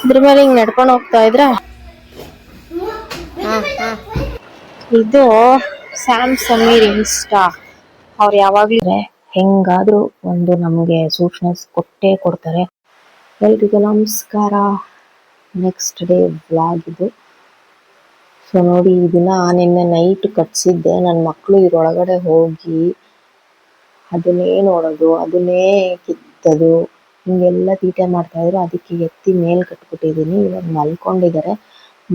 ಇದ್ರ ಮೇಲೆ ಹಿಂಗ್ ನಡ್ಕೊಂಡು ಹೋಗ್ತಾ ಇದ್ರೆ ಇದು ಸ್ಯಾಮ್ ಸಮೀರ್ ಇನ್ಸ್ಟಾ. ಅವ್ರು ಯಾವಾಗ್ಲೂ ಹೆಂಗಾದ್ರೂ ಒಂದು ನಮ್ಗೆ ಸೂಚನೆ ಕೊಟ್ಟೇ ಕೊಡ್ತಾರೆ. ಎಲ್ರಿಗೂ ನಮಸ್ಕಾರ. ನೆಕ್ಸ್ಟ್ ಡೇ ವ್ಲಾಗ್ ಇದು. ಸೊ ನೋಡಿ, ಇದನ್ನ ನಿನ್ನೆ ನೈಟ್ ಕಟ್ಸಿದ್ದೆ. ನನ್ನ ಮಕ್ಕಳು ಇದ್ರೊಳಗಡೆ ಹೋಗಿ ಅದನ್ನೇ ನೋಡೋದು, ಅದನ್ನೇ ಕಿತ್ತದು, ಹಿಂಗೆಲ್ಲ ತೀಟೆ ಮಾಡ್ತಾ ಇದ್ರು. ಅದಕ್ಕೆ ಎತ್ತಿ ಮೇಲ್ ಕಟ್ಬಿಟ್ಟಿದ್ದೀನಿ. ಇವಾಗ ಮಲ್ಕೊಂಡಿದ್ದಾರೆ.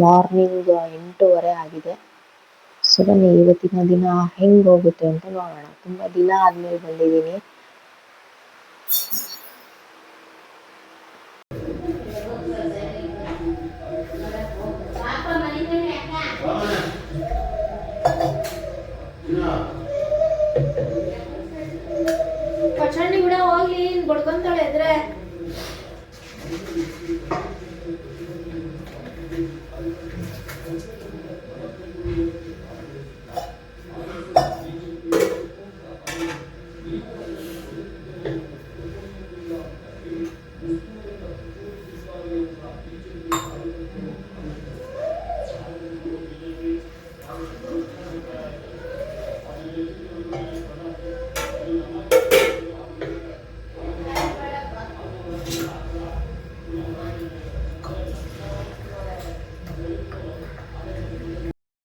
ಮಾರ್ನಿಂಗ್ 8:30 ಆಗಿದೆ. ಸೊ ಬನ್ನಿ ಇವತ್ತಿನ ದಿನ ಹೆಂಗ್ ಹೋಗುತ್ತೆ ಅಂತ ನೋಡೋಣ. ತುಂಬಾ ದಿನ ಆದ್ಮೇಲೆ ಬಂದಿದ್ದೀನಿ. ಪಚಂಡಿ ಬಿಡ ಹೋಗ್ಲಿ, ಬಡ್ಕೊಂತಾಳೆ ಎದ್ರೆ.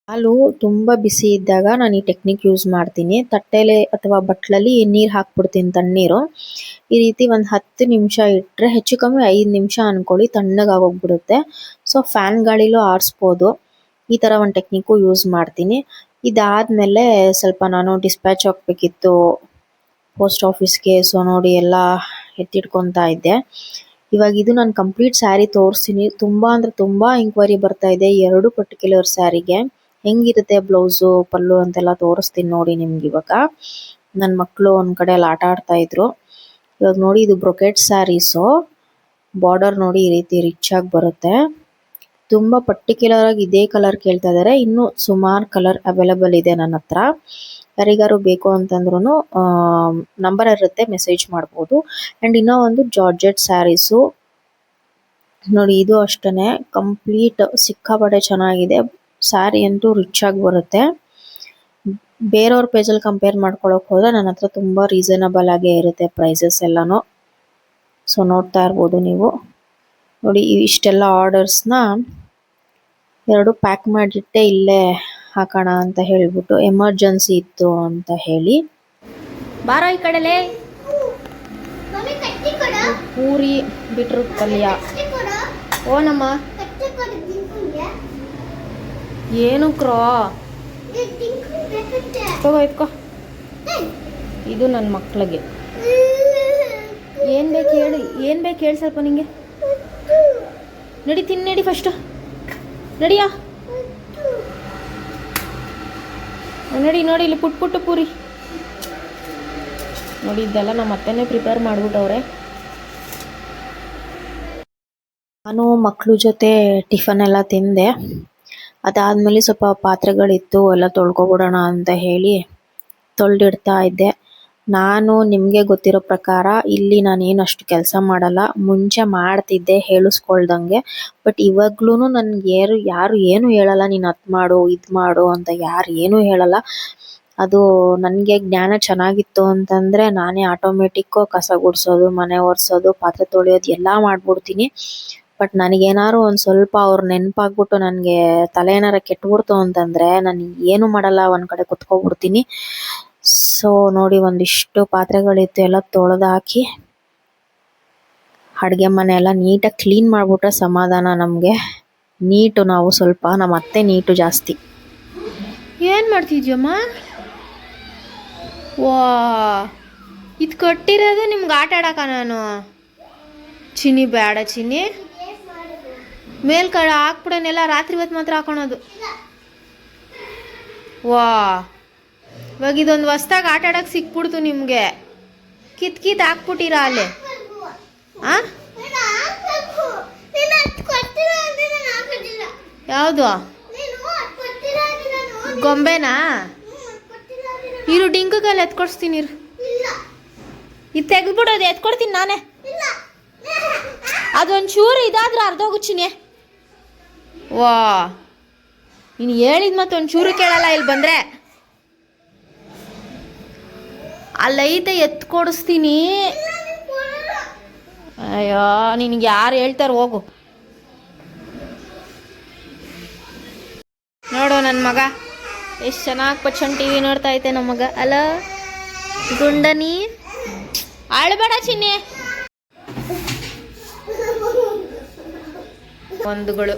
ಹಾಲು ತುಂಬ ಬಿಸಿ ಇದ್ದಾಗ ನಾನು ಈ ಟೆಕ್ನಿಕ್ ಯೂಸ್ ಮಾಡ್ತೀನಿ. ತಟ್ಟೆಲೆ ಅಥವಾ ಬಟ್ಲಲ್ಲಿ ನೀರು ಹಾಕ್ಬಿಡ್ತೀನಿ, ತಣ್ಣೀರು. ಈ ರೀತಿ ಒಂದು 10 ನಿಮಿಷ ಇಟ್ಟರೆ, ಹೆಚ್ಚು ಕಮ್ಮಿ 5 ನಿಮಿಷ ಅನ್ಕೊಳ್ಳಿ, ತಣ್ಣಗಾಗೋಗ್ಬಿಡುತ್ತೆ. So fan ಗಾಳಿಲೂ ಆರಿಸ್ಬೋದು. ಈ ಥರ ಒಂದು ಟೆಕ್ನಿಕ್ಕು ಯೂಸ್ ಮಾಡ್ತೀನಿ. ಇದಾದಮೇಲೆ ಸ್ವಲ್ಪ ನಾನು ಡಿಸ್ಪ್ಯಾಚ್ ಹೋಗ್ಬೇಕಿತ್ತು ಪೋಸ್ಟ್ ಆಫೀಸ್ಗೆ. ಸೊ ನೋಡಿ ಎಲ್ಲ ಎತ್ತಿಟ್ಕೊತಾ ಇದ್ದೆ. ಇವಾಗ ಇದು ನಾನು ಕಂಪ್ಲೀಟ್ ಸ್ಯಾರಿ ತೋರಿಸ್ತೀನಿ. ತುಂಬ ಅಂದರೆ ತುಂಬ ಎಂಕ್ವೈರಿ ಬರ್ತಾ ಇದೆ 2 ಪರ್ಟಿಕ್ಯುಲರ್ ಸ್ಯಾರಿಗೆ. ಹೆಂಗಿರುತ್ತೆ ಬ್ಲೌಸು ಪಲ್ಲು ಅಂತೆಲ್ಲ ತೋರಿಸ್ತೀನಿ ನೋಡಿ ನಿಮ್ಗೆ. ಇವಾಗ ನನ್ನ ಮಕ್ಕಳು ಒಂದು ಕಡೆಯಲ್ಲಿ ಆಟ ಆಡ್ತಾ ಇದ್ರು. ಇವಾಗ ನೋಡಿ, ಇದು ಬ್ರೊಕೆಟ್ ಸ್ಯಾರೀಸು. ಬಾರ್ಡರ್ ನೋಡಿ ಈ ರೀತಿ ರಿಚ್ ಆಗಿ ಬರುತ್ತೆ. ತುಂಬ ಪರ್ಟಿಕ್ಯುಲರ್ ಆಗಿ ಇದೇ ಕಲರ್ ಕೇಳ್ತಾ ಇದ್ದಾರೆ. ಇನ್ನೂ ಸುಮಾರು ಕಲರ್ ಅವೈಲೇಬಲ್ ಇದೆ ನನ್ನ ಹತ್ರ. ಯಾರಿಗಾರು ಬೇಕು ಅಂತಂದ್ರೂ ನಂಬರ್ ಇರುತ್ತೆ, ಮೆಸೇಜ್ ಮಾಡ್ಬೋದು. ಆ್ಯಂಡ್ ಇನ್ನೂ ಒಂದು ಜಾರ್ಜೆಟ್ ಸ್ಯಾರೀಸು ನೋಡಿ, ಇದು ಅಷ್ಟೇ ಕಂಪ್ಲೀಟ್ ಸಿಕ್ಕಾಪಟ್ಟೆ ಚೆನ್ನಾಗಿದೆ. ಸ್ಯಾರಿ ಅಂತೂ ರಿಚ್ ಆಗಿ ಬರುತ್ತೆ. ಬೇರೆಯವ್ರ ಪೇಜಲ್ಲಿ ಕಂಪೇರ್ ಮಾಡ್ಕೊಳಕ್ಕೆ ಹೋದ್ರೆ ನನ್ನ ಹತ್ರ ತುಂಬ ರೀಸನಬಲ್ ಆಗೇ ಇರುತ್ತೆ ಪ್ರೈಸಸ್ ಎಲ್ಲನೂ. ಸೊ ನೋಡ್ತಾ ಇರ್ಬೋದು ನೀವು. ನೋಡಿ, ಇಷ್ಟೆಲ್ಲ ಆರ್ಡರ್ಸ್ನ 2 ಪ್ಯಾಕ್ ಮಾಡಿಟ್ಟೆ ಇಲ್ಲೇ ಹಾಕೋಣ ಅಂತ ಹೇಳ್ಬಿಟ್ಟು, ಎಮರ್ಜೆನ್ಸಿ ಇತ್ತು ಅಂತ ಹೇಳಿ. ಬಾರೋ ಈ ಕಡೆಲೇ. ಪೂರಿ ಬೀಟ್ರೂಟ್ ಪಲ್ಯ. ಓನಮ್ಮ ಏನು ಕ್ರೋ ತಗೋ ಇಟ್ಕೋ. ಇದು ನನ್ನ ಮಕ್ಕಳಿಗೆ ಏನು ಬೇಕು ಹೇಳಿ, ಏನು ಬೇಕು ಹೇಳಿ ಸ್ವಲ್ಪ ನಿಂಗೆ. ನಡಿ ತಿನ್ನಡಿ ಫಸ್ಟು, ನಡಿಯಾ ನಡಿ. ನೋಡಿ ಇಲ್ಲಿ ಪುಟ್ಟು ಪೂರಿ ನೋಡಿ, ಇದೆಲ್ಲ ನಮ್ಮ ಅತ್ತೆನೇ ಪ್ರಿಪೇರ್ ಮಾಡಿಬಿಟ್ಟವ್ರೆ. ನಾನು ಮಕ್ಕಳ ಜೊತೆ ಟಿಫನ್ ಎಲ್ಲ ತಿಂದೆ. ಅದಾದಮೇಲೆ ಸ್ವಲ್ಪ ಪಾತ್ರೆಗಳಿತ್ತು, ಎಲ್ಲ ತೊಳ್ಕೊಬಿಡೋಣ ಅಂತ ಹೇಳಿ ತೊಳೆದಿಡ್ತಾ ಇದ್ದೆ. ನಾನು ನಿಮಗೆ ಗೊತ್ತಿರೋ ಪ್ರಕಾರ ಇಲ್ಲಿ ನಾನೇನು ಅಷ್ಟು ಕೆಲಸ ಮಾಡಲ್ಲ. ಮುಂಚೆ ಮಾಡ್ತಿದ್ದೆ ಹೇಳಿಸ್ಕೊಳ್ದಂಗೆ. ಬಟ್ ಇವಾಗ್ಲೂ ನನಗೆ ಯಾರು ಏನು ಹೇಳಲ್ಲ, ನೀನು ಅದು ಮಾಡು ಇದು ಮಾಡು ಅಂತ ಯಾರು ಏನೂ ಹೇಳಲ್ಲ. ಅದು ನನಗೆ ಜ್ಞಾನ ಚೆನ್ನಾಗಿತ್ತು ಅಂತಂದರೆ ನಾನೇ ಆಟೋಮೆಟಿಕ್ಕು ಕಸ ಗುಡಿಸೋದು, ಮನೆ ಒರೆಸೋದು, ಪಾತ್ರೆ ತೊಳೆಯೋದು ಎಲ್ಲ ಮಾಡಿಬಿಡ್ತೀನಿ. ಬಟ್ ನನಗೇನಾದ್ರು ಒಂದು ಸ್ವಲ್ಪ ಅವ್ರು ನೆನಪಾಗ್ಬಿಟ್ಟು ನನಗೆ ತಲೆ ಏನಾರ ಕೆಟ್ಬಿಡ್ತು ಅಂತಂದರೆ ನಾನು ಏನೂ ಮಾಡಲ್ಲ, ಒಂದು ಕಡೆ ಕುತ್ಕೊಬಿಡ್ತೀನಿ. ಸೊ ನೋಡಿ, ಒಂದಿಷ್ಟು ಪಾತ್ರೆಗಳಿತ್ತು, ಎಲ್ಲ ತೊಳೆದಾಕಿ ಅಡುಗೆ ಮನೆ ಎಲ್ಲ ನೀಟಾಗಿ ಕ್ಲೀನ್ ಮಾಡಿಬಿಟ್ರೆ ಸಮಾಧಾನ ನಮಗೆ. ನೀಟು ನಾವು ಸ್ವಲ್ಪ, ನಮ್ಮ ಅತ್ತೆ ನೀಟು ಜಾಸ್ತಿ. ಏನು ಮಾಡ್ತಿದ್ಯಮ್ಮ? ವಾ, ಇದು ಕಟ್ಟಿರೋದು ನಿಮ್ಗೆ ಆಟ ಆಡೋಕ? ನಾನು ಚಿನ್ನಿ ಬೇಡ ಚಿನ್ನಿ, ಮೇಲ್ಕಡೆ ಹಾಕ್ಬಿಡೋನೆಲ್ಲ ರಾತ್ರಿ ಹೊತ್ತು ಮಾತ್ರ ಹಾಕೊಳೋದು. ವಾ, ಇವಾಗ ಇದೊಂದು ಹೊಸ್ದಾಗಿ ಆಟ ಆಡೋಕೆ ಸಿಕ್ಬಿಡ್ತು ನಿಮಗೆ. ಕಿತ್ ಹಾಕ್ಬಿಟ್ಟಿರ ಅಲ್ಲಿ. ಯಾವುದು ಗೊಂಬೆನಾ? ಇರು, ಡಿಂಕಲ್ಲಿ ಎತ್ಕೊಡ್ಸ್ತೀನಿ. ಇರು, ಇದು ತೆಗೆದ್ಬಿಡೋದು, ಎತ್ಕೊಡ್ತೀನಿ ನಾನೇ. ಅದೊಂಚೂರು ಇದಾದ್ರೆ ಅರ್ಧೋಗುಚ್ಚಿನಿ. ವಾ ನೀನು ಹೇಳಿದ ಮತ್ತೆ ಒಂಚೂರು ಕೇಳಲ್ಲ ಇಲ್ಲಿ ಬಂದರೆ. ಅಲ್ಲೈತೆ ಎತ್ತು ಕೊಡಿಸ್ತೀನಿ. ಅಯ್ಯೋ ನಿನಗೆ ಯಾರು ಹೇಳ್ತಾರೆ ಹೋಗು. ನೋಡು ನನ್ನ ಮಗ ಎಷ್ಟು ಚೆನ್ನಾಗಿ ಪಚ್ಚನ್ ಟಿ ವಿ ನೋಡ್ತಾ ಐತೆ ನಮ್ಮ ಮಗ. ಅಲ್ಲ ಗುಂಡನಿ ಆಳ್ಬೇಡ ಚಿನ್ನಿ. ಒಂದುಗಳು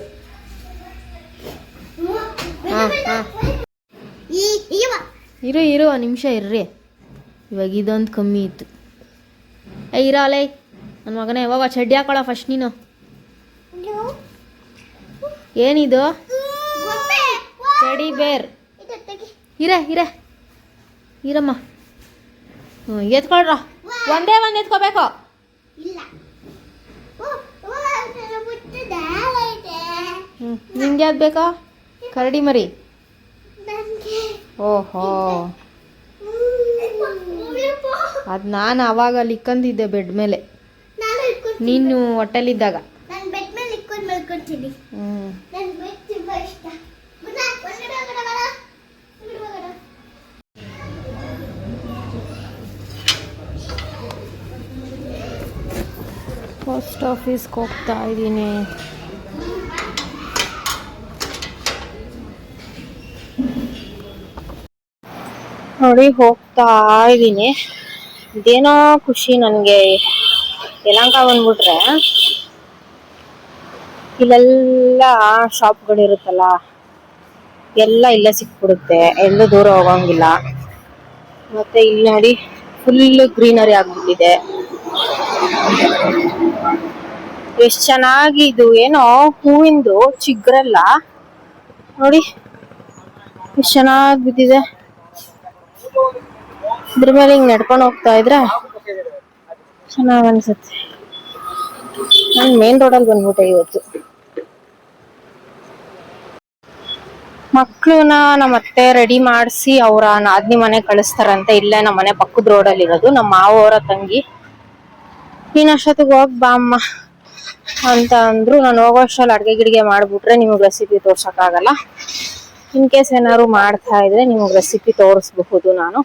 ಹಾಂ ಹಾಂ ಇರು ಒಂದು ನಿಮಿಷ ಇರ್ರಿ. ಇವಾಗ ಇದೊಂದು ಕಮ್ಮಿ ಇತ್ತು. ಇರಲೇ ನನ್ನ ಮಗನೇ ಯಾವಾಗ ಚಡ್ಡಿ ಹಾಕೊಳ್ಳೋ ಫಸ್ಟ್ ನೀನು. ಏನಿದು ಟೆಡಿ ಬೇರ್? ಇರಮ್ಮ. ಎತ್ಕೊಳ್ರ. ಒಂದೇ ಒಂದು ಎತ್ಕೋಬೇಕು. ನಿಮ್ಗೆ ಯಾವ್ದು ಬೇಕಾ? ಕರಡಿ ಮರಿ. ಓಹೋ ಅದು ನಾನು ಆವಾಗ ಅಲ್ಲಿ ಇಕ್ಕಂದಿದ್ದೆ ಬೆಡ್ ಮೇಲೆ, ನೀನು ಹೊಟ್ಟೆಲಿದ್ದಾಗ. ಪೋಸ್ಟ್ ಆಫೀಸ್ಗೆ ಹೋಗ್ತಾ ಇದ್ದೀನಿ. ನೋಡಿ ಹೋಗ್ತಾ ಇದ್ದೀನಿ. ಇದೇನೋ ಖುಷಿ ನನಗೆ. ಯಲಹಂಕ ಬಂದ್ಬಿಟ್ರೆ ಇಲ್ಲೆಲ್ಲ ಶಾಪ್ಗಳಿರುತ್ತಲ್ಲ, ಎಲ್ಲ ಇಲ್ಲೇ ಸಿಕ್ಬಿಡುತ್ತೆ, ಎಲ್ಲೂ ದೂರ ಹೋಗಂಗಿಲ್ಲ. ಮತ್ತೆ ಇಲ್ಲಿ ನೋಡಿ ಫುಲ್ ಗ್ರೀನರಿ ಆಗ್ಬಿಟ್ಟಿದೆ. ಎಷ್ಟು ಚೆನ್ನಾಗಿ ಇದು ಏನೋ ಹೂವಿಂದು ಚಿಗ್ರೆಲ್ಲ ನೋಡಿ ಎಷ್ಟು ಚೆನ್ನಾಗಿ ಬಿದ್ದಿದೆ. ಇದ್ರ ಮೇಲೆ ಹಿಂಗ್ ನಡ್ಕೊಂಡು ಹೋಗ್ತಾ ಇದ್ರೆ ಚೆನ್ನಾಗ್ ಅನ್ಸುತ್ತೆ. ನಾನು ಮೇನ್ ರೋಡಲ್ಲಿ ಬಂದ್ಬಿಟ್ಟೆ ಇವತ್ತು. ಮಕ್ಳನ್ನ ನಮ್ಮ ಅತ್ತೆ ರೆಡಿ ಮಾಡಿಸಿ ಅವ್ರ ನಾದ್ನಿ ಮನೆ ಕಳಿಸ್ತಾರಂತೆ. ಇಲ್ಲೇ ನಮ್ಮ ಮನೆ ಪಕ್ಕದ ರೋಡಲ್ಲಿ ಇರೋದು. ನಮ್ಮ ಮಾವವರ ತಂಗಿ. ನೀನ್ ಅಷ್ಟೊತ್ತಿಗೆ ಹೋಗ್ ಬಾ ಅಮ್ಮ ಅಂತ ಅಂದ್ರು. ನಾನು ಹೋಗೋ ಅಷ್ಟ್ರಲ್ಲಿ ಅಡ್ಗೆ ಗಿಡ್ಗೆ ಮಾಡ್ಬಿಟ್ರೆ ನಿಮಗೆ ರೆಸಿಪಿ ತೋರ್ಸಕ್ಕಾಗಲ್ಲ. ಇನ್ ಕೇಸ್ ಏನಾದ್ರು ಮಾಡ್ತಾ ಇದ್ರೆ ನಿಮಗೆ ರೆಸಿಪಿ ತೋರಿಸ್ಬಹುದು ನಾನು.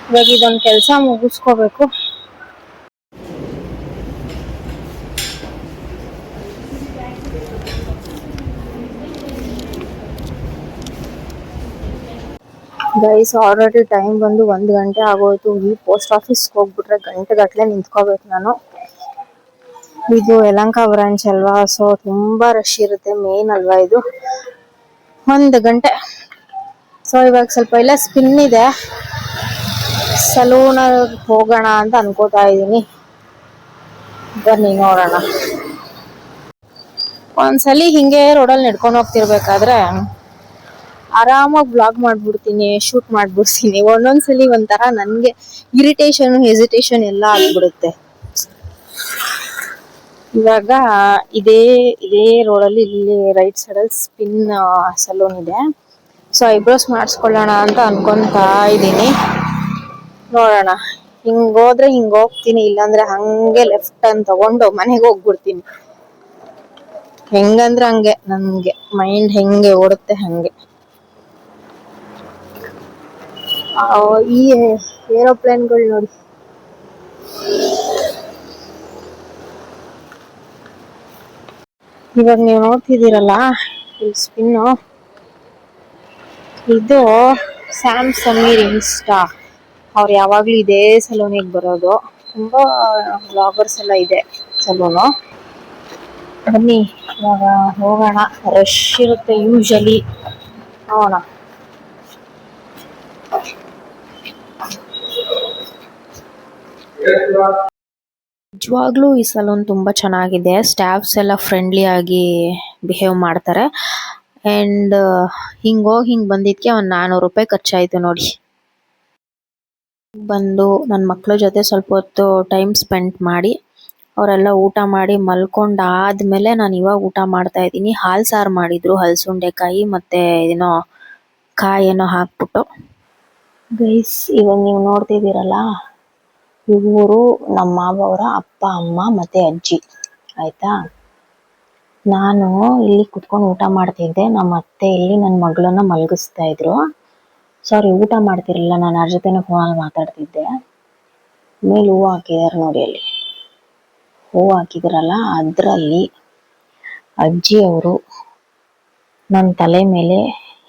ಇವಾಗ ಇದೊಂದು ಕೆಲಸ ಮುಗಿಸ್ಕೋಬೇಕು. ಗೈಸ್ ಆಲ್ರೆಡಿ ಟೈಮ್ ಬಂದು 1 ಗಂಟೆ ಆಗೋಯ್ತು. ಈ ಪೋಸ್ಟ್ ಆಫೀಸ್ಗೆ ಹೋಗ್ಬಿಟ್ರೆ ಗಂಟೆಗಟ್ಟಲೆ ನಿಂತ್ಕೋಬೇಕು ನಾನು. ಇದು ಯಲಹಂಕ ಬ್ರಾಂಚ್ ಅಲ್ವಾ, ಸೊ ತುಂಬಾ ರಶ್ ಇರುತ್ತೆ. ಮೇನ್ ಅಲ್ವಾ ಇದು. 1 ಗಂಟೆ. ಸೊ ಇವಾಗ ಸ್ವಲ್ಪ ಎಲ್ಲ ಸ್ಪಿನ್ ಇದೆ, ಸಲೂನ್ ಹೋಗೋಣ ಅಂತ ಅನ್ಕೋತಾ ಇದ್ದೀನಿ. ಬನ್ನಿ ನೋಡೋಣ. ಒಂದ್ಸಲಿ ಹಿಂಗೆ ರೋಡಲ್ಲಿ ನಡ್ಕೊಂಡು ಹೋಗ್ತಿರ್ಬೇಕಾದ್ರೆ ಆರಾಮಾಗಿ ಬ್ಲಾಗ್ ಮಾಡ್ಬಿಡ್ತೀನಿ, ಶೂಟ್ ಮಾಡ್ಬಿಡ್ತೀನಿ. ಒಂದೊಂದ್ಸಲಿ ಒಂಥರ ನನ್ಗೆ ಇರಿಟೇಷನ್, ಹೆಸಿಟೇಷನ್ ಎಲ್ಲ ಆಗ್ಬಿಡುತ್ತೆ. ಇವಾಗ ಇದೇ ರೋಡಲ್ಲಿ ಇಲ್ಲಿ ರೈಟ್ ಸೈಡಲ್ಲಿ ಸ್ಪಿನ್ ಸಲೂನ್ ಇದೆ. ಸೊ ಐಬ್ರೋಸ್ ಮಾಡಿಸ್ಕೊಳ್ಳೋಣ ಅಂತ ಅನ್ಕೊಂತಾ ಇದ್ದೀನಿ. ನೋಡೋಣ, ಹಿಂಗೋದ್ರೆ ಹಿಂಗ್ ಹೋಗ್ತೀನಿ, ಇಲ್ಲಾಂದ್ರೆ ಹಂಗೆ ಲೆಫ್ಟ್ ಟರ್ನ್ ತಗೊಂಡು ಮನೆಗೆ ಹೋಗ್ಬಿಡ್ತೀನಿ. ಹೆಂಗಂದ್ರೆ ಹಂಗೆ, ನನ್ಗೆ ಮೈಂಡ್ ಹೆಂಗೆ ಓಡುತ್ತೆ ಹಂಗೆ. ಈ ಏರೋಪ್ಲೇನ್ಗಳು ನೋಡಿ, ಇವಾಗ ನೀವು ನೋಡ್ತಿದ್ದೀರಲ್ಲ ಈ ಸ್ಪಿನ್ನು, ಇದು ಸ್ಯಾಮ್ ಸಮೀರ್ ಇನ್ಸ್ಟಾ. ಅವ್ರು ಯಾವಾಗ್ಲೂ ಇದೇ ಸಲೂನಿಗೆ ಬರೋದು. ತುಂಬಾ ಬ್ಲಾಗರ್ಸ್ ಎಲ್ಲ ಇದೆ ಸಲೂನು. ಬನ್ನಿ ಇವಾಗ ಹೋಗೋಣ. ರಶ್ ಇರುತ್ತೆ ಯೂಶಲಿ. ನೋಡೋಣ. ನಿಜವಾಗ್ಲೂ ಈ ಸಲೂನ್ ತುಂಬಾ ಚೆನ್ನಾಗಿದೆ. ಸ್ಟಾಫ್ಸ್ ಎಲ್ಲ ಫ್ರೆಂಡ್ಲಿ ಆಗಿ ಬಿಹೇವ್ ಮಾಡ್ತಾರೆ. ಅಂಡ್ ಹಿಂಗ್ ಬಂದಿದ್ಕೆ ಒಂದು 400 ರೂಪಾಯಿ ಖರ್ಚಾಯ್ತು ನೋಡಿ. ಬಂದು ನನ್ನ ಮಕ್ಳ ಜೊತೆ ಸ್ವಲ್ಪ ಹೊತ್ತು ಟೈಮ್ ಸ್ಪೆಂಡ್ ಮಾಡಿ ಅವರೆಲ್ಲ ಊಟ ಮಾಡಿ ಮಲ್ಕೊಂಡಾದ್ಮೇಲೆ ನಾನು ಇವಾಗ ಊಟ ಮಾಡ್ತಾ ಇದ್ದೀನಿ. ಹಾಲು ಸಾರು ಮಾಡಿದ್ರು, ಹಲಸುಂಡೆಕಾಯಿ ಮತ್ತೆ ಏನೋ ಕಾಯಿ ಏನೋ ಹಾಕ್ಬಿಟ್ಟು. ಗೈಸ್ ಇವಾಗ ನೀವು ನೋಡ್ತಿದ್ದೀರಲ್ಲ ಇವರು ನಮ್ಮ ಮಾವವರ ಅಪ್ಪ ಅಮ್ಮ ಮತ್ತೆ ಅಜ್ಜಿ ಆಯ್ತಾ. ನಾನು ಇಲ್ಲಿ ಕುತ್ಕೊಂಡು ಊಟ ಮಾಡ್ತಿದ್ದೆ, ನಮ್ಮ ಅತ್ತೆ ಇಲ್ಲಿ ನನ್ನ ಮಗಳನ್ನ ಮಲಗಿಸ್ತಾ ಇದ್ರು. ಸಾರಿ, ಊಟ ಮಾಡ್ತಿರ್ಲಿಲ್ಲ, ನಾನು ಯಾರ ಜೊತೆನೋ ಫೋನಲ್ಲಿ ಮಾತಾಡ್ತಿದ್ದೆ. ಮೇಲೆ ಹೂವು ಹಾಕಿದಾರೆ ನೋಡಿ, ಅಲ್ಲಿ ಹೂವು ಹಾಕಿದ್ರಲ್ಲ ಅದರಲ್ಲಿ ಅಜ್ಜಿ ಅವರು ನನ್ನ ತಲೆ ಮೇಲೆ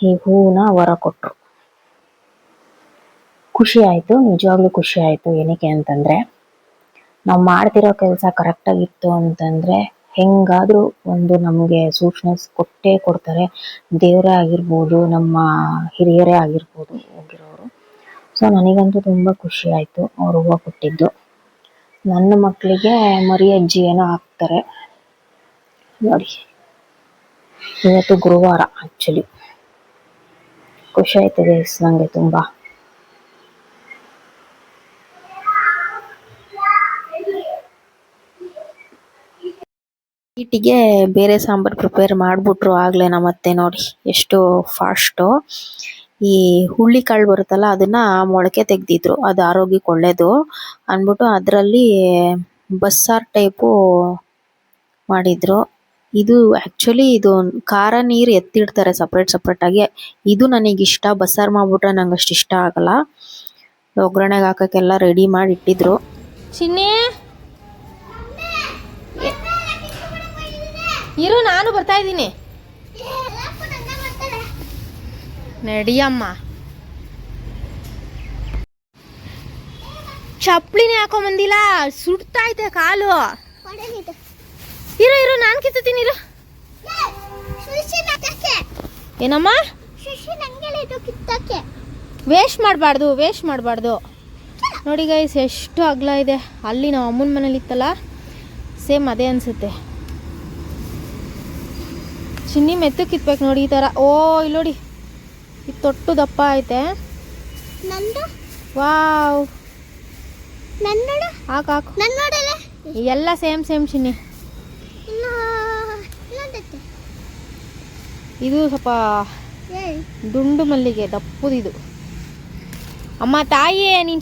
ಈ ಹೂವನ್ನ ಹೊರ ಕೊಟ್ರು. ಖುಷಿ ಆಯ್ತು, ನಿಜವಾಗ್ಲೂ ಖುಷಿ ಆಯ್ತು. ಏನಕ್ಕೆ ಅಂತಂದ್ರೆ ನಾವು ಮಾಡ್ತಿರೋ ಕೆಲಸ ಕರೆಕ್ಟಾಗಿತ್ತು ಅಂತಂದ್ರೆ ಹೆಂಗಾದ್ರೂ ಒಂದು ನಮಗೆ ಸೂಚನೆ ಕೊಟ್ಟೇ ಕೊಡ್ತಾರೆ. ದೇವರೇ ಆಗಿರ್ಬೋದು, ನಮ್ಮ ಹಿರಿಯರೇ ಆಗಿರ್ಬೋದು ಹೋಗಿರೋರು. ಸೊ ನನಗಂತೂ ತುಂಬ ಖುಷಿ ಆಯಿತು ಅವ್ರು ಹೂವು ಕೊಟ್ಟಿದ್ದು. ನನ್ನ ಮಕ್ಕಳಿಗೆ ಮರಿ ಅಜ್ಜಿ ಏನೋ ಹಾಕ್ತಾರೆ ನೋಡಿ. ಇವತ್ತು ಗುರುವಾರ, ಆ್ಯಕ್ಚುಲಿ ಖುಷಿ ಆಯ್ತದೆ ನನಗೆ ತುಂಬ. ಈಟಿಗೆ ಬೇರೆ ಸಾಂಬಾರು ಪ್ರಿಪೇರ್ ಮಾಡಿಬಿಟ್ರು ಆಗಲೇ ನಮ್ಮತ್ತೆ ನೋಡಿ, ಎಷ್ಟು ಫಾಸ್ಟು. ಈ ಹುಳ್ಳಿ ಕಾಳು ಬರುತ್ತಲ್ಲ ಅದನ್ನು ಮೊಳಕೆ ತೆಗೆದಿದ್ರು, ಅದು ಆರೋಗ್ಯಕ್ಕೆ ಒಳ್ಳೆಯದು ಅಂದ್ಬಿಟ್ಟು ಅದರಲ್ಲಿ ಬಸ್ಸಾರು ಟೈಪು ಮಾಡಿದರು. ಇದು ಆ್ಯಕ್ಚುಲಿ ಇದು ಖಾರ ನೀರು ಎತ್ತಿಡ್ತಾರೆ ಸಪ್ರೇಟಾಗಿ. ಇದು ನನಗಿಷ್ಟ, ಬಸ್ಸಾರು ಮಾಡಿಬಿಟ್ರೆ ನಂಗೆ ಅಷ್ಟು ಇಷ್ಟ ಆಗಲ್ಲ. ಒಗ್ಗರಣೆಗೆ ಹಾಕೋಕ್ಕೆಲ್ಲ ರೆಡಿ ಮಾಡಿ ಇಟ್ಟಿದ್ರು. ಚಿನ್ನಿ ಇರು, ನಾನು ಬರ್ತಾ ಇದ್ದೀನಿ. ನಡಿಯಮ್ಮ. ಚಪ್ಪಲಿನೇ ಹಾಕೊಂಬಂದಿಲ್ಲ, ಸುಡ್ತಾ ಐತೆ ಕಾಲು. ಇರು ನಾನು ಕಿತ್ತೀನಿ. ಇರು. ಏನಮ್ಮ? ವೇಸ್ಟ್ ಮಾಡಬಾರ್ದು. ನೋಡಿ ಗೈಸ್, ಎಷ್ಟು ಅಗಲ ಇದೆ. ಅಲ್ಲಿ ನಾವು ಅಮ್ಮನ ಮನೇಲಿ ಇತ್ತಲ್ಲ, ಸೇಮ್ ಅದೇ ಅನ್ಸುತ್ತೆ. ಚಿನ್ನಿ ಮೆತ್ತು ಕಿತ್ಬೇಕು ನೋಡಿ ಈ ಥರ. ಓ ಇಲ್ಲಿ ನೋಡಿ, ಇದು ತೊಟ್ಟು ದಪ್ಪ ಐತೆ. ವಾವ್, ಹಾಕು ಎಲ್ಲ ಸೇಮ್ ಚಿನ್ನಿ. ಇದು ಸ್ವಲ್ಪ ದುಂಡು ಮಲ್ಲಿಗೆ ದಪ್ಪದಿದು. ಅಮ್ಮ ತಾಯಿ, ನೀನ್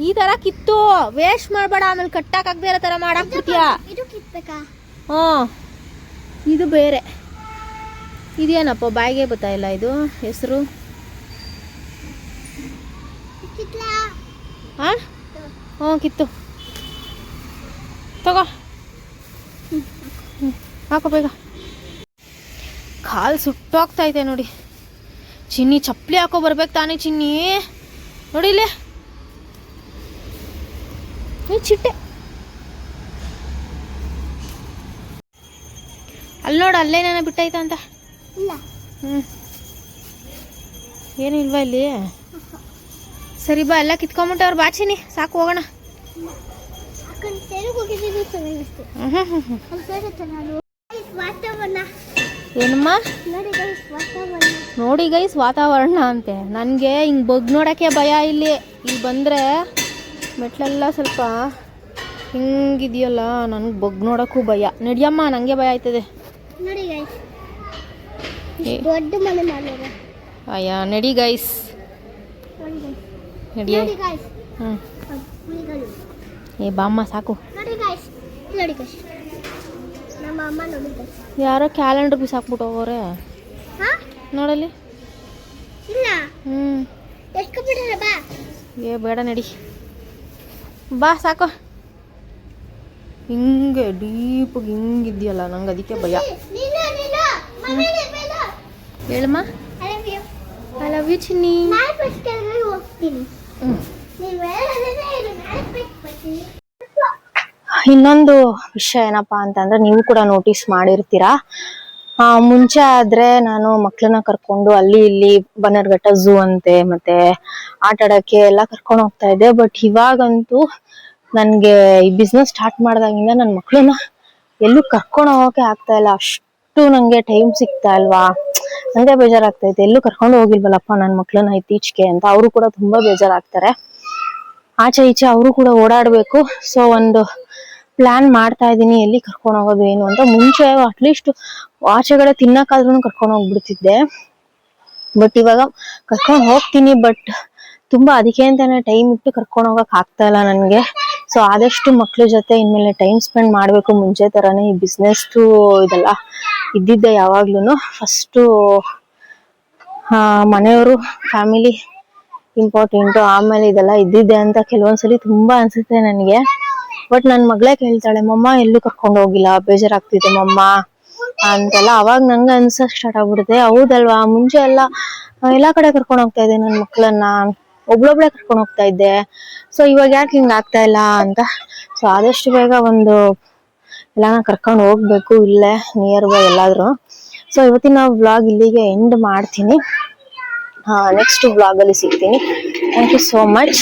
ಈ ತರ ಕಿತ್ತು ವೇಸ್ಟ್ ಮಾಡಬೇಡ, ಆಮೇಲೆ ಕಟ್ಟಾಕದೇ ಇರೋ ತರ ಮಾಡಾಕ್ಬಿಡ್ತೀಯಾ. ಇದು ಬೇರೆ. ಇದೇನಪ್ಪ ಬಾಯಿಗೆ ಬರ್ತಾ ಇಲ್ಲ, ಇದು ಹೆಸರು. ಕಿತ್ತು ತಗೋ, ಹಾಕೋ ಬೇಗ. ಕಾಲು ಸುಟ್ಟೋಗ್ತೈತೆ ನೋಡಿ. ಚಿನ್ನಿ ಚಪ್ಪಲಿ ಹಾಕೋ ಬರ್ಬೇಕು ತಾನೇ ಚಿನ್ನಿ. ನೋಡಿಲ್ಲೇ ಚಿಟ್ಟೆ ಅಲ್ಲಿ ನೋಡು, ಅಲ್ಲೇನೇನ ಬಿಟ್ಟೈತ ಅಂತ. ಏನು ಇಲ್ವಾ ಇಲ್ಲಿ? ಸರಿ ಬಾ, ಎಲ್ಲ ಕಿತ್ಕೊಂಬಿಟ್ಟವ್ರು. ಬಾ ಚಿನ್ನಿ, ಸಾಕು ಹೋಗೋಣ. ಏನಮ್ಮ? ನೋಡಿ ಗೈಸ್, ವಾತಾವರಣ ಅಂತೆ. ನನಗೆ ಹಿಂಗೆ ಬಗ್ ನೋಡೋಕ್ಕೆ ಭಯ. ಇಲ್ಲಿ ಬಂದರೆ ಮೆಟ್ಲೆಲ್ಲ ಸ್ವಲ್ಪ ಹಿಂಗಿದೆಯಲ್ಲ, ನನಗೆ ಬಗ್ ನೋಡೋಕ್ಕೂ ಭಯ. ನಡಿಯಮ್ಮ, ನನಗೆ ಭಯ ಆಯ್ತದೆ. ಅಯ್ಯ ನಡಿ ಗೈಸ್, ನಡಿಯ. ಏ ಬಾಮ್ಮ, ಸಾಕು. ಯಾರೋ ಕ್ಯಾಲೆಂಡರ್ ಬಿಸಾಕ್ಬಿಟ್ಟು ಹೋಗೋರೆ ನೋಡಲ್ಲಿ. ಏ ಬೇಡ, ನಡಿ ಬಾ, ಸಾಕು. ಹಿಂಗೆ ಡೀಪಾಗಿ ಹಿಂಗಿದೆಯಲ್ಲ, ನಂಗೆ ಅದಕ್ಕೆ ಭಯ. ಹೇಳಮ್ಮ. ಐ ಲವ್ ಯು ಚಿನ್ನಿ. ಇನ್ನೊಂದು ವಿಷಯ ಏನಪ್ಪಾ ಅಂತಂದ್ರೆ, ನೀವು ಕೂಡ ನೋಟಿಸ್ ಮಾಡಿರ್ತೀರಾ, ಮುಂಚೆ ಆದ್ರೆ ನಾನು ಮಕ್ಳನ್ನ ಕರ್ಕೊಂಡು ಅಲ್ಲಿ ಇಲ್ಲಿ ಬನ್ನರ್ಘಟ್ಟ ಝೂ ಅಂತೆ ಮತ್ತೆ ಆಟ ಆಡಕ್ಕೆ ಎಲ್ಲ ಕರ್ಕೊಂಡು ಹೋಗ್ತಾ ಇದ್ದೆ. ಬಟ್ ಇವಾಗಂತೂ ನನ್ಗೆ ಈ ಬಿಸ್ನೆಸ್ ಸ್ಟಾರ್ಟ್ ಮಾಡ್ದಾಗಿಂದ ನನ್ನ ಮಕ್ಳನ್ನ ಎಲ್ಲೂ ಕರ್ಕೊಂಡು ಹೋಗಕ್ಕೆ ಆಗ್ತಾ ಇಲ್ಲ. ಅಷ್ಟು ನಂಗೆ ಟೈಮ್ ಸಿಗ್ತಾ ಇಲ್ವಾ, ನಂಗೆ ಬೇಜಾರಾಗ್ತೈತೆ. ಎಲ್ಲೂ ಕರ್ಕೊಂಡು ಹೋಗಿಲ್ವಲ್ಲಪ್ಪ ನನ್ನ ಮಕ್ಳನ್ನ ಇತ್ತೀಚೆಗೆ ಅಂತ ಅವರು ಕೂಡ ತುಂಬಾ ಬೇಜಾರಾಗ್ತಾರೆ. ಆಚೆ ಈಚೆ ಅವರು ಕೂಡ ಓಡಾಡ್ಬೇಕು. ಸೊ ಒಂದು ಪ್ಲಾನ್ ಮಾಡ್ತಾ ಇದೀನಿ, ಎಲ್ಲಿ ಕರ್ಕೊಂಡು ಹೋಗೋದು ಏನು ಅಂತ. ಮುಂಚೆ ಅಟ್ಲೀಸ್ಟ್ ಆಚೆಗಡೆ ತಿನ್ನಕ್ಕಾದ್ರೂ ಕರ್ಕೊಂಡು ಹೋಗ್ಬಿಡ್ತಿದ್ದೆ. ಬಟ್ ಇವಾಗ ಕರ್ಕೊಂಡು ಹೋಗ್ತೀನಿ, ಬಟ್ ತುಂಬಾ ಅದಕ್ಕೆ ಅಂತಾನೆ ಟೈಮ್ ಇಟ್ಟು ಕರ್ಕೊಂಡು ಹೋಗಕ್ ಆಗ್ತಾ ಇಲ್ಲ ನನ್ಗೆ. ಸೊ ಆದಷ್ಟು ಮಕ್ಳ ಜೊತೆ ಇನ್ಮೇಲೆ ಟೈಮ್ ಸ್ಪೆಂಡ್ ಮಾಡಬೇಕು. ಮುಂಚೆ ಥರನೇ ಈ ಬಿಸ್ನೆಸ್ದು ಇದೆಲ್ಲ ಇದ್ದಿದ್ದೆ ಯಾವಾಗ್ಲೂ. ಫಸ್ಟು ಮನೆಯವರು, ಫ್ಯಾಮಿಲಿ ಇಂಪಾರ್ಟೆಂಟು, ಆಮೇಲೆ ಇದೆಲ್ಲ ಇದ್ದಿದ್ದೆ ಅಂತ ಕೆಲವೊಂದ್ಸಲಿ ತುಂಬಾ ಅನ್ಸುತ್ತೆ ನನಗೆ. ಬಟ್ ನನ್ನ ಮಗಳೇ ಕೇಳ್ತಾಳೆ, ಮಮ್ಮ ಎಲ್ಲೂ ಕರ್ಕೊಂಡು ಹೋಗಿಲ್ಲ, ಬೇಜಾರಾಗ್ತಿದೆ ಮಮ್ಮ ಅಂತೆಲ್ಲ. ಅವಾಗ ನಂಗೆ ಅನ್ಸಕ್ ಸ್ಟಾರ್ಟ್ ಆಗ್ಬಿಡುತ್ತೆ, ಹೌದಲ್ವಾ ಮುಂಚೆ ಎಲ್ಲಾ ಕಡೆ ಕರ್ಕೊಂಡು ಹೋಗ್ತಾ ಇದ್ದೆ ನನ್ನ ಮಕ್ಕಳನ್ನ, ಒಬ್ಳೊಬ್ಳೆ ಕರ್ಕೊಂಡು ಹೋಗ್ತಾ ಇದ್ದೆ. ಸೊ ಇವಾಗ ಯಾಕೆ ಹಿಂಗ ಆಗ್ತಾ ಇಲ್ಲ ಅಂತ. ಸೊ ಆದಷ್ಟು ಬೇಗ ಒಂದು ಎಲ್ಲಾನ ಕರ್ಕೊಂಡು ಹೋಗ್ಬೇಕು, ಇಲ್ಲೇ ನಿಯರ್ ಬೈ ಎಲ್ಲಾದ್ರೂ. ಸೊ ಇವತ್ತಿನ ವ್ಲಾಗ್ ಇಲ್ಲಿಗೆ ಎಂಡ್ ಮಾಡ್ತೀನಿ. ನೆಕ್ಸ್ಟ್ ವ್ಲಾಗ್ ಅಲ್ಲಿ ಸಿಗ್ತೀನಿ. Thank you so much.